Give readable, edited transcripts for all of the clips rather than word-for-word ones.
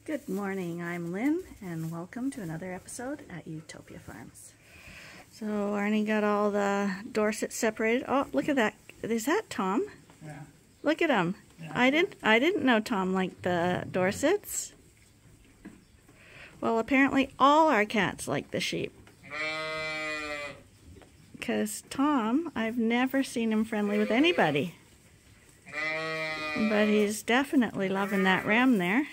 Good morning, I'm Lynn, and welcome to another episode at Ewetopia Farms. So Arnie got all the Dorsets separated. Oh, look at that. Is that Tom? Yeah. Look at him. Yeah. I didn't know Tom liked the Dorsets. Well, apparently all our cats like the sheep. Because Tom, I've never seen him friendly with anybody. But he's definitely loving that ram there.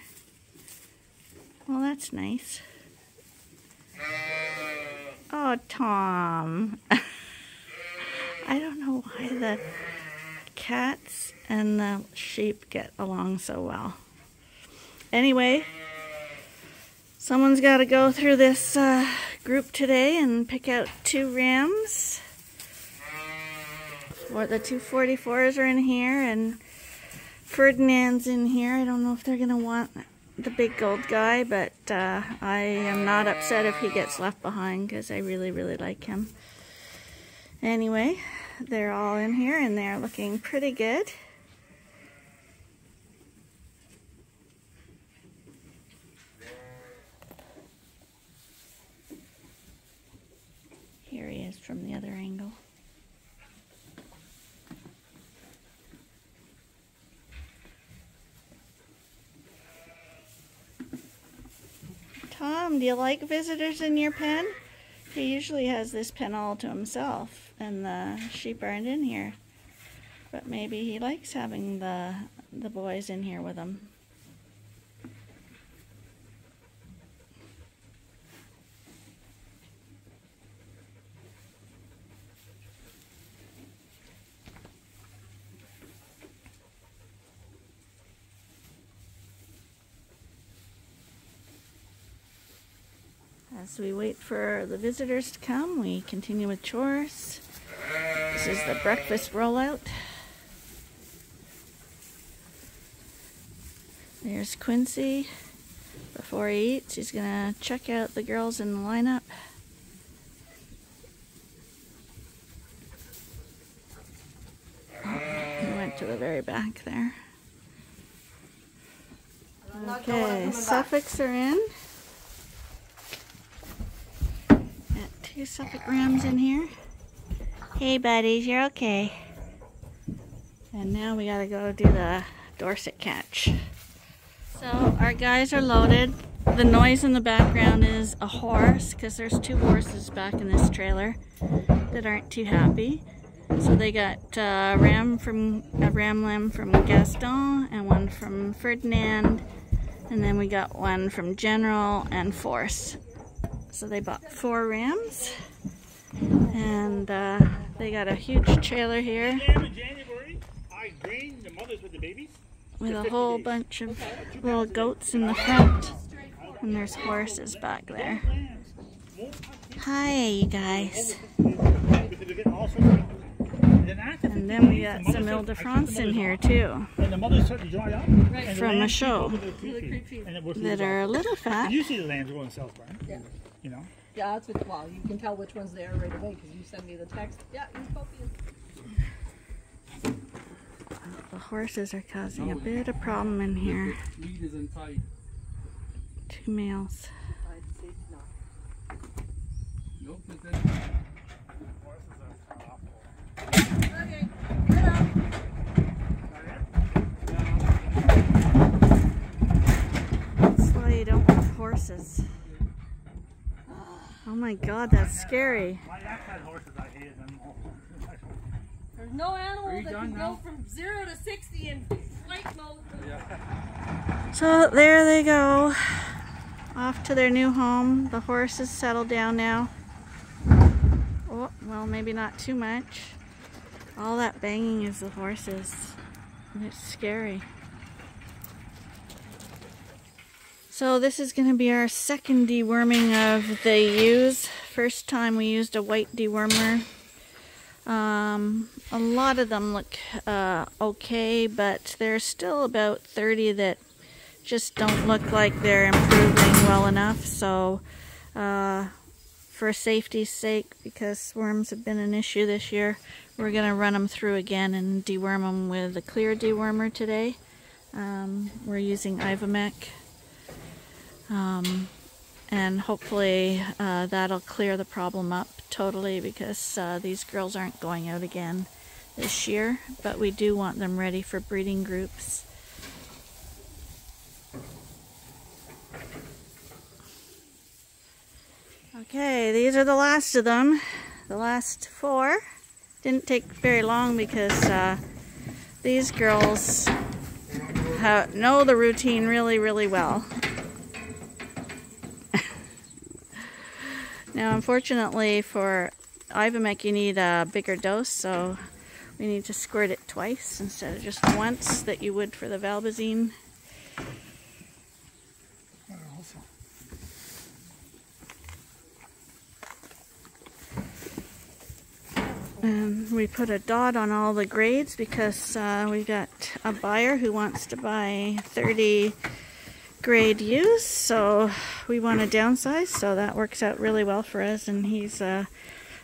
Well, that's nice. Oh, Tom. I don't know why the cats and the sheep get along so well. Anyway, someone's got to go through this group today and pick out 2 rams. The 244s are in here, and Ferdinand's in here. I don't know if they're going to want the big gold guy, but I am not upset if he gets left behind because I really, really like him. Anyway, they're all in here and they're looking pretty good. Here he is from the other angle. Tom, do you like visitors in your pen? He usually has this pen all to himself, and the sheep aren't in here. But maybe he likes having the boys in here with him. As we wait for the visitors to come, we continue with chores. This is the breakfast rollout. There's Quincy. Before he eats, he's going to check out the girls in the lineup. He went to the very back there. Okay, Suffolks are in. 2 Suffolk rams in here. Hey buddies, you're okay. And now we gotta go do the Dorset catch. So our guys are loaded. The noise in the background is a horse, because there's 2 horses back in this trailer that aren't too happy. So they got a ram lamb from Gaston and one from Ferdinand, and then we got one from General and Force. So they bought 4 rams, and they got a huge trailer here with a whole bunch of little goats in the front, and there's horses back there. Hi, you guys. And then we got some Ile-de-France in here too, from a show, that are a little fat. You see the lambs going south, Brian? Yeah. You know? Yeah, that's what, well, you can tell which ones they are right away because you send me the text. Yeah, Ewetopia. The horses are causing a bit of problem in here. 2 males. Okay, get up. That's why you don't have horses. Oh my God, that's scary. There's no animal that can go from 0 to 60 in flight mode. So there they go, off to their new home. The horses settled down now. Oh, well, maybe not too much. All that banging is the horses. It's scary. So this is going to be our second deworming of the ewes. First time we used a white dewormer. A lot of them look okay, but there's still about 30 that just don't look like they're improving well enough. So for safety's sake, because swarms have been an issue this year, we're going to run them through again and deworm them with a clear dewormer today. We're using Ivomec. And hopefully that'll clear the problem up totally, because these girls aren't going out again this year, but we do want them ready for breeding groups. Okay, these are the last of them. The last 4. Didn't take very long because these girls know the routine really, really well. Now, unfortunately for Ivomec, you need a bigger dose, so we need to squirt it twice instead of just once that you would for the Valbazine. And we put a dot on all the grades because we got a buyer who wants to buy 30 grade ewes, so we want to downsize, so that works out really well for us. And he's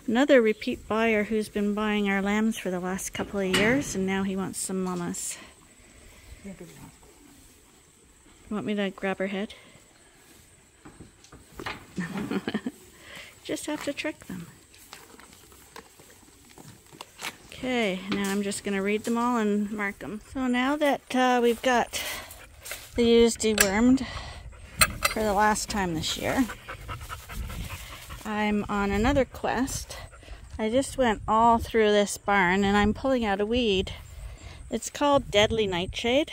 another repeat buyer who's been buying our lambs for the last couple of years, and now he wants some mamas. You want me to grab her head? Just have to trick them. Okay, now I'm just going to read them all and mark them. So now that we've got the ewes dewormed for the last time this year, I'm on another quest. I just went all through this barn and I'm pulling out a weed. It's called deadly nightshade,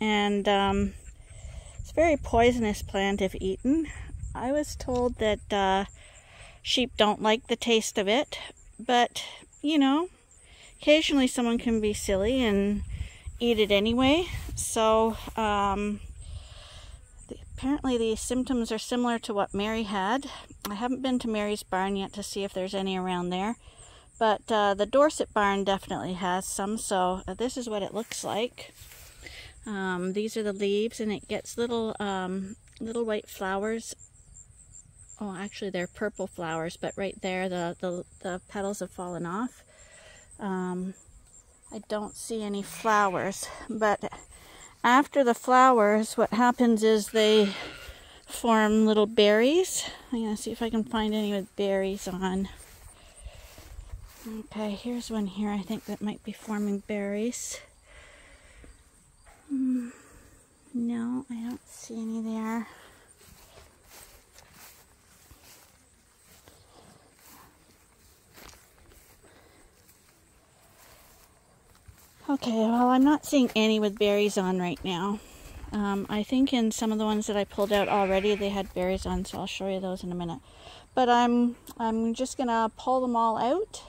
and it's a very poisonous plant if eaten. I was told that sheep don't like the taste of it, but you know, occasionally someone can be silly and eat it anyway. So apparently the symptoms are similar to what Mary had. I haven't been to Mary's barn yet to see if there's any around there, but the Dorset barn definitely has some. So this is what it looks like. These are the leaves, and it gets little little white flowers. Oh, actually they're purple flowers, but right there the petals have fallen off. I don't see any flowers, but after the flowers, what happens is they form little berries. I'm going to see if I can find any with berries on. Okay, here's one here I think that might be forming berries. No, I don't see any there. Okay, well, I'm not seeing any with berries on right now. I think in some of the ones that I pulled out already, they had berries on, so I'll show you those in a minute. But I'm just gonna pull them all out,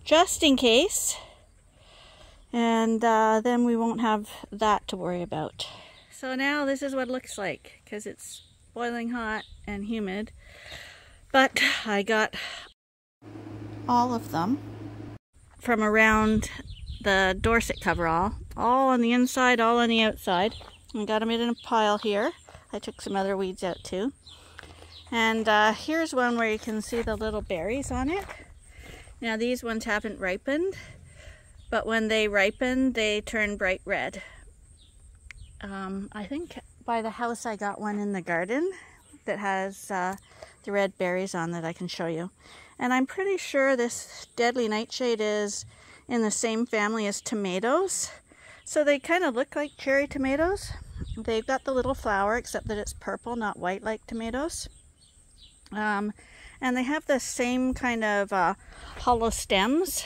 just in case, and then we won't have that to worry about. So now this is what it looks like, because it's boiling hot and humid. But I got all of them from around the Dorset coverall, all on the inside, all on the outside. I got them in a pile here. I took some other weeds out too. And here's one where you can see the little berries on it. Now these ones haven't ripened, but when they ripen, they turn bright red. I think by the house I got one in the garden that has the red berries on that I can show you. And I'm pretty sure this deadly nightshade is in the same family as tomatoes. So they kind of look like cherry tomatoes. They've got the little flower, except that it's purple, not white like tomatoes. And they have the same kind of hollow stems,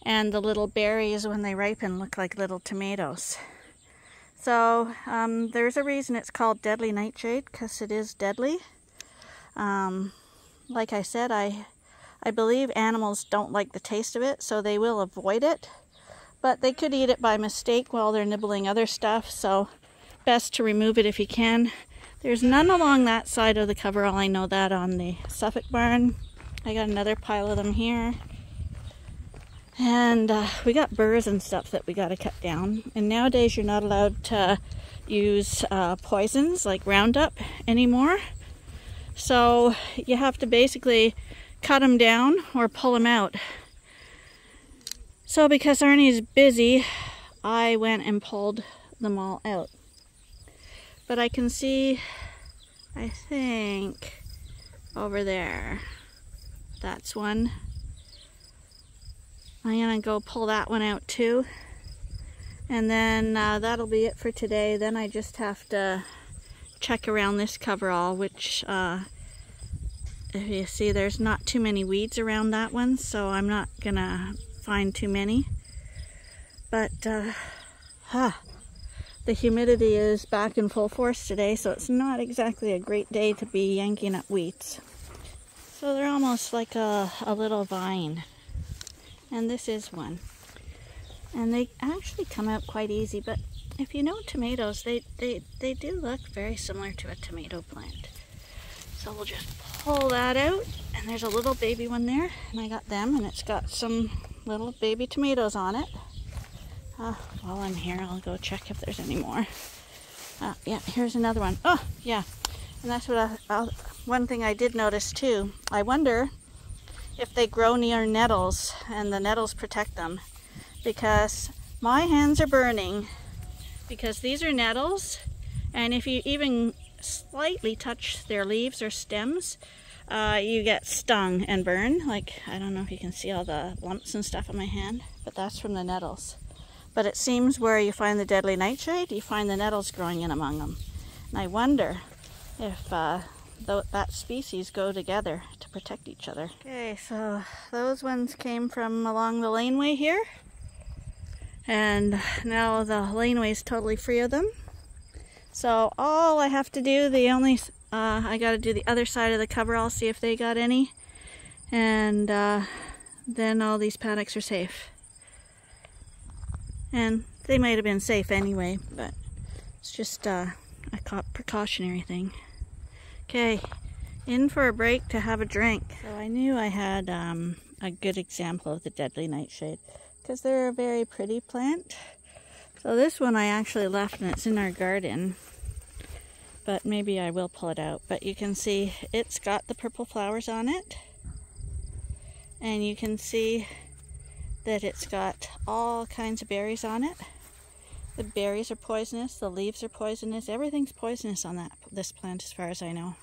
and the little berries when they ripen look like little tomatoes. So there's a reason it's called deadly nightshade, because it is deadly. Like I said, I believe animals don't like the taste of it, so they will avoid it. But they could eat it by mistake while they're nibbling other stuff, so best to remove it if you can. There's none along that side of the coverall, I know that, on the Suffolk barn. I got another pile of them here. And we got burrs and stuff that we got to cut down. And nowadays you're not allowed to use poisons like Roundup anymore. So you have to basically cut them down or pull them out. So because Arnie's busy, I went and pulled them all out. But I can see I think over there, that's one. I'm gonna go pull that one out too. And then that'll be it for today. Then I just have to check around this coverall, which if you see, there's not too many weeds around that one, so I'm not gonna find too many. But the humidity is back in full force today, so it's not exactly a great day to be yanking up weeds. So they're almost like a little vine. And this is one. And they actually come out quite easy, but if you know tomatoes, they do look very similar to a tomato plant. So we'll just pull that out, and there's a little baby one there, and I got them, and it's got some little baby tomatoes on it. While I'm here, I'll go check if there's any more. Yeah, here's another one. Oh, yeah. And that's what one thing I did notice too. I wonder if they grow near nettles and the nettles protect them, because my hands are burning because these are nettles, and if you even slightly touch their leaves or stems, you get stung and burned. Like, I don't know if you can see all the lumps and stuff on my hand, but that's from the nettles. But it seems where you find the deadly nightshade, you find the nettles growing in among them. And I wonder if that species go together to protect each other. Okay, so those ones came from along the laneway here. And now the laneway is totally free of them. So all I have to do, I got to do the other side of the coverall, see if they got any. And then all these paddocks are safe. And they might have been safe anyway, but it's just a precautionary thing. Okay, in for a break to have a drink. So I knew I had a good example of the deadly nightshade, because they're a very pretty plant. So this one I actually left, and it's in our garden, but maybe I will pull it out. But you can see it's got the purple flowers on it, and you can see that it's got all kinds of berries on it. The berries are poisonous, the leaves are poisonous, everything's poisonous on this plant as far as I know.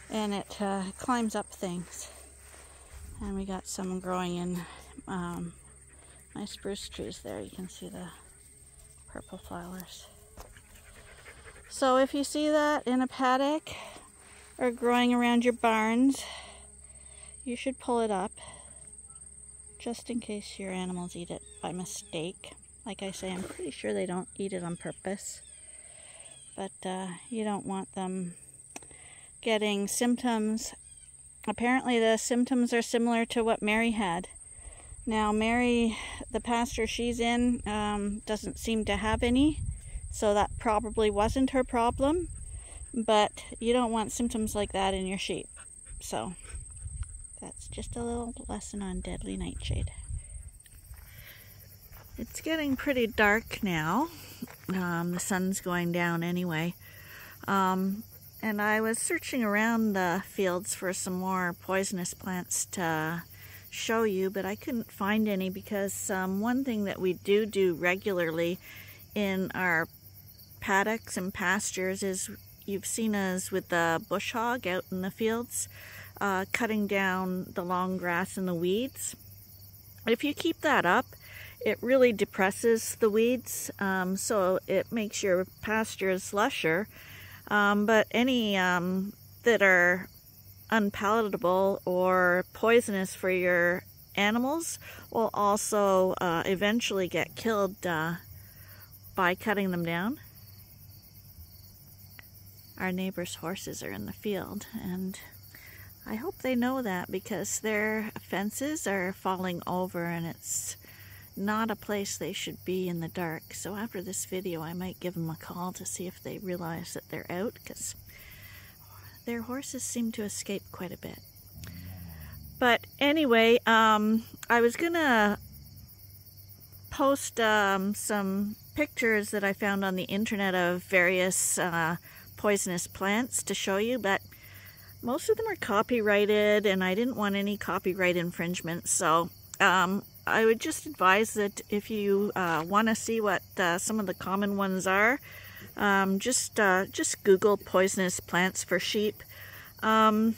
And it climbs up things. And we got some growing in my spruce trees there. You can see the purple flowers. So if you see that in a paddock or growing around your barns, you should pull it up, just in case your animals eat it by mistake. Like I say, I'm pretty sure they don't eat it on purpose. But you don't want them getting symptoms. Apparently the symptoms are similar to what Mary had. Now Mary, the pasture she's in, doesn't seem to have any. So that probably wasn't her problem. But you don't want symptoms like that in your sheep. So that's just a little lesson on deadly nightshade. It's getting pretty dark now. The sun's going down anyway. And I was searching around the fields for some more poisonous plants to show you, but I couldn't find any, because one thing that we do regularly in our paddocks and pastures is, you've seen us with the bush hog out in the fields, cutting down the long grass and the weeds. If you keep that up, it really depresses the weeds, so it makes your pastures lusher. But any that are unpalatable or poisonous for your animals will also eventually get killed by cutting them down. Our neighbors' horses are in the field, and I hope they know that, because their fences are falling over and it's not a place they should be in the dark. So after this video, I might give them a call to see if they realize that they're out, because their horses seem to escape quite a bit. But anyway, I was gonna post some pictures that I found on the internet of various poisonous plants to show you, but most of them are copyrighted, and I didn't want any copyright infringement. So I would just advise that if you want to see what some of the common ones are, Just Google poisonous plants for sheep. Some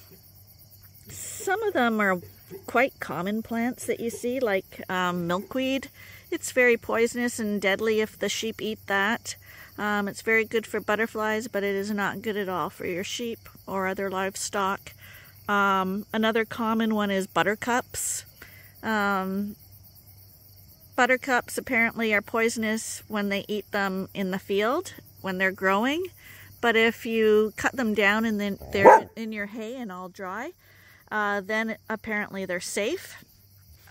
of them are quite common plants that you see, like milkweed. It's very poisonous and deadly if the sheep eat that. It's very good for butterflies, but it is not good at all for your sheep or other livestock. Another common one is buttercups. Buttercups apparently are poisonous when they eat them in the field when they're growing, but if you cut them down and then they're in your hay and all dry, then apparently they're safe.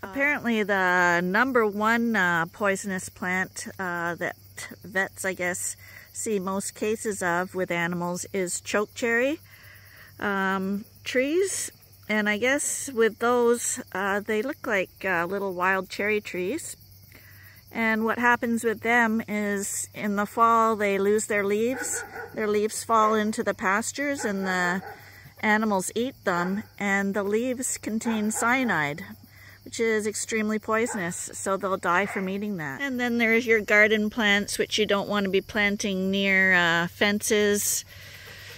Apparently the number one poisonous plant that vets, I guess, see most cases of with animals is chokecherry trees. And I guess with those, they look like little wild cherry trees. And what happens with them is in the fall they lose their leaves. Their leaves fall into the pastures and the animals eat them. And the leaves contain cyanide, which is extremely poisonous, so they'll die from eating that. And then there's your garden plants, which you don't want to be planting near fences,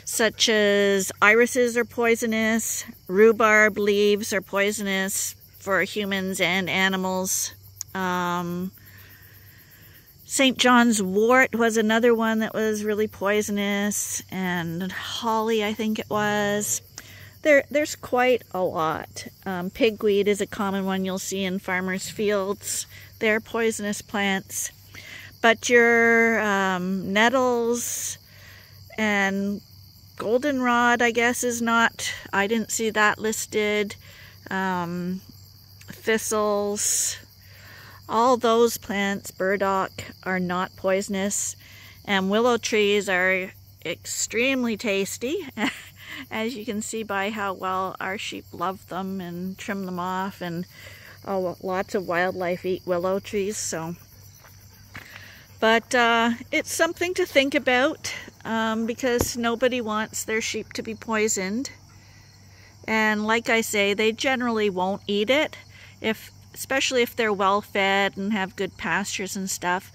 such as irises are poisonous, rhubarb leaves are poisonous for humans and animals. St. John's wort was another one that was really poisonous, and holly, I think it was. There's quite a lot. Pigweed is a common one you'll see in farmers' fields. They're poisonous plants. But your nettles and goldenrod, I guess, is not. I didn't see that listed. Thistles, all those plants, burdock, are not poisonous. And willow trees are extremely tasty. As you can see by how well our sheep love them and trim them off, and lots of wildlife eat willow trees. So, but it's something to think about because nobody wants their sheep to be poisoned. And like I say, they generally won't eat it, especially if they're well fed and have good pastures and stuff.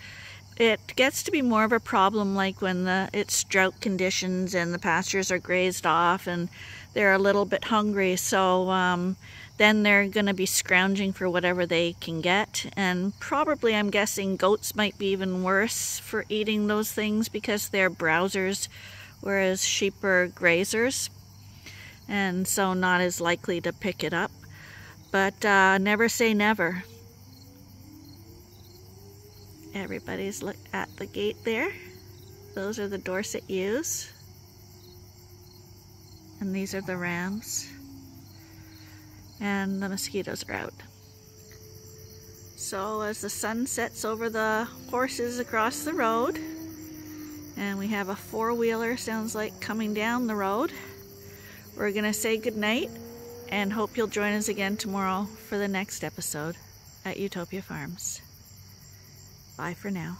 It gets to be more of a problem like when it's drought conditions and the pastures are grazed off and they're a little bit hungry. So then they're going to be scrounging for whatever they can get. And probably, I'm guessing, goats might be even worse for eating those things because they're browsers, whereas sheep are grazers. And so not as likely to pick it up. But never say never. Everybody's look at the gate there. Those are the Dorset ewes. And these are the rams. And the mosquitoes are out. So as the sun sets over the horses across the road, and we have a four-wheeler, sounds like, coming down the road, we're gonna say goodnight and hope you'll join us again tomorrow for the next episode at Ewetopia Farms. Bye for now.